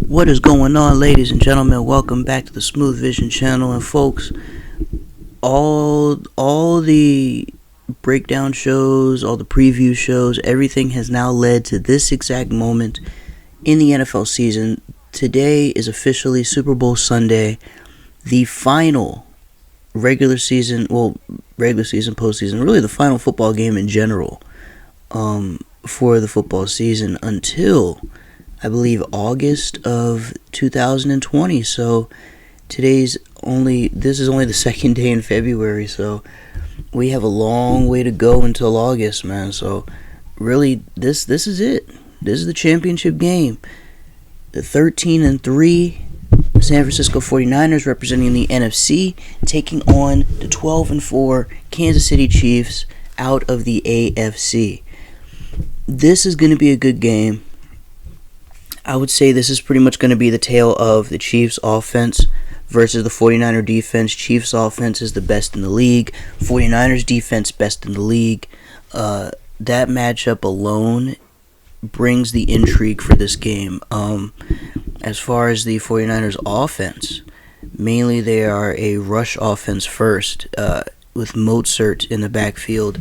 What is going on, ladies and gentlemen? Welcome back to the Smooth Vision channel. And folks, all the breakdown shows, all the preview shows, everything has now led to this exact moment in the NFL season. Today is officially Super Bowl Sunday, the final regular season, postseason, really the final football game in general for the football season until, I believe, August of 2020. So this is only the second day in February, so we have a long way to go until August, man. So really, this is it. This is the championship game. The 13-3 San Francisco 49ers, representing the NFC, taking on the 12-4 Kansas City Chiefs out of the AFC. This is going to be a good game. I would say this is pretty much going to be the tale of the Chiefs offense versus the 49er defense. Chiefs offense is the best in the league. 49ers defense best in the league. That matchup alone brings the intrigue for this game. As far as the 49ers offense, mainly they are a rush offense first, with Mostert in the backfield,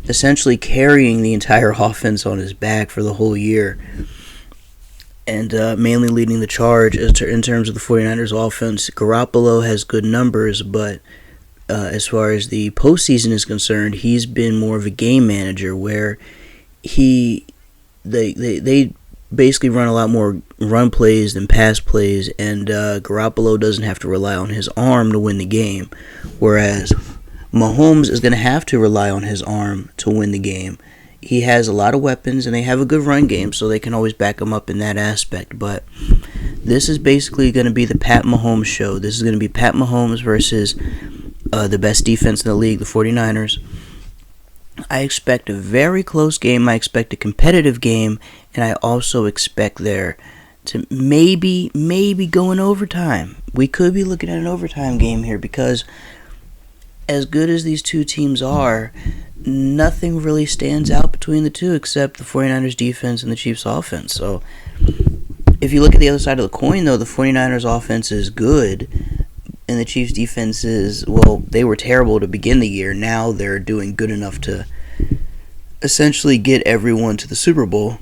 essentially carrying the entire offense on his back for the whole year, and mainly leading the charge in terms of the 49ers offense. Garoppolo has good numbers, but as far as the postseason is concerned, he's been more of a game manager, where they basically run a lot more run plays than pass plays, and Garoppolo doesn't have to rely on his arm to win the game, whereas Mahomes is going to have to rely on his arm to win the game. He has a lot of weapons, and they have a good run game, so they can always back him up in that aspect. But this is basically going to be the Pat Mahomes show. This is going to be Pat Mahomes versus the best defense in the league, the 49ers. I expect a very close game. I expect a competitive game, and I also expect there to maybe go in overtime. We could be looking at an overtime game here, because as good as these two teams are, nothing really stands out between the two except the 49ers defense and the Chiefs offense. So if you look at the other side of the coin, though, the 49ers offense is good, and the Chiefs defense is, well, they were terrible to begin the year. Now they're doing good enough to essentially get everyone to the Super Bowl.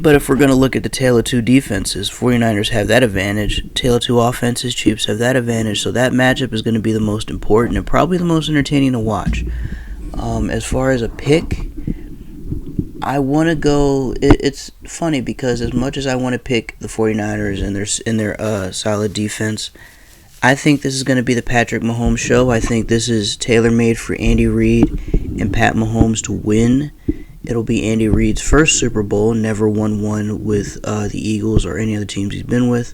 But if we're going to look at the tale of two defenses, 49ers have that advantage. Tale of two offenses, Chiefs have that advantage. So that matchup is going to be the most important and probably the most entertaining to watch. As far as a pick, I want to go. It's funny because as much as I want to pick the 49ers and their solid defense, I think this is going to be the Patrick Mahomes show. I think this is tailor-made for Andy Reid and Pat Mahomes to win. It'll be Andy Reid's first Super Bowl, never won one with the Eagles or any other teams he's been with.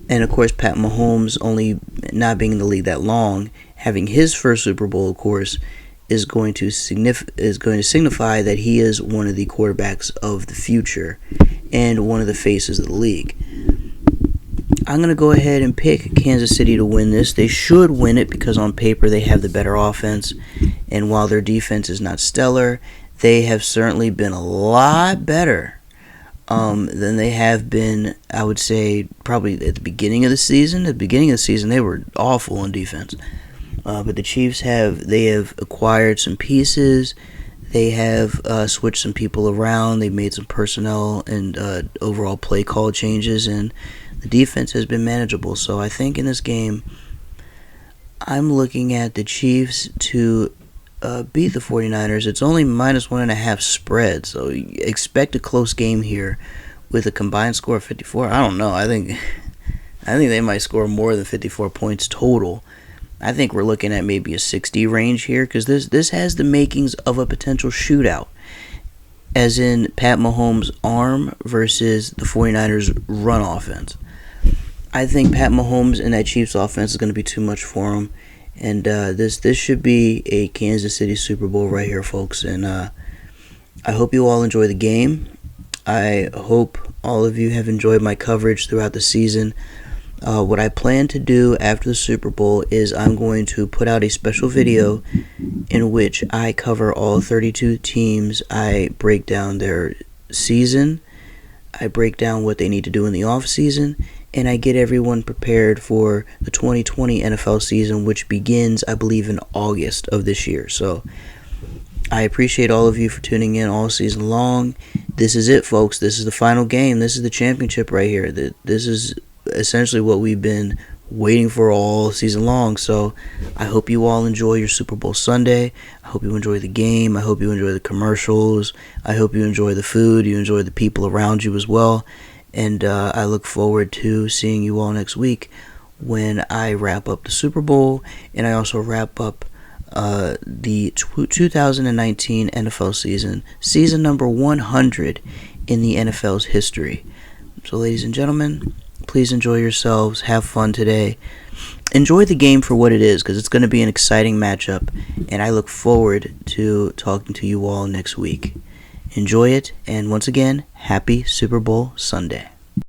And of course, Pat Mahomes, only not being in the league that long, having his first Super Bowl, of course, is going to signify that he is one of the quarterbacks of the future and one of the faces of the league. I'm going to go ahead and pick Kansas City to win this. They should win it because on paper they have the better offense, and while their defense is not stellar, they have certainly been a lot better than they have been, I would say, probably at the beginning of the season. At the beginning of the season, they were awful on defense. But the Chiefs have acquired some pieces. They have switched some people around. They've made some personnel and overall play call changes, and the defense has been manageable. So I think in this game, I'm looking at the Chiefs to beat the 49ers. It's only -1.5 spread, so expect a close game here with a combined score of 54. I don't know. I think they might score more than 54 points total. I think we're looking at maybe a 60 range here, because this has the makings of a potential shootout, as in Pat Mahomes' arm versus the 49ers' run offense. I think Pat Mahomes and that Chiefs offense is going to be too much for him. And this should be a Kansas City Super Bowl right here, folks. And I hope you all enjoy the game. I hope all of you have enjoyed my coverage throughout the season. What I plan to do after the Super Bowl is I'm going to put out a special video in which I cover all 32 teams. I break down their season. I break down what they need to do in the off season, and I get everyone prepared for the 2020 NFL season, which begins, I believe, in August of this year. So I appreciate all of you for tuning in all season long. This is it, folks. This is the final game. This is the championship right here. This is essentially what we've been waiting for all season long. So I hope you all enjoy your Super Bowl Sunday. I hope you enjoy the game. I hope you enjoy the commercials. I hope you enjoy the food. You enjoy the people around you as well. And I look forward to seeing you all next week when I wrap up the Super Bowl, and I also wrap up the 2019 NFL season number 100 in the NFL's history. So, ladies and gentlemen, please enjoy yourselves. Have fun today. Enjoy the game for what it is, because it's going to be an exciting matchup, and I look forward to talking to you all next week. Enjoy it, and once again, happy Super Bowl Sunday.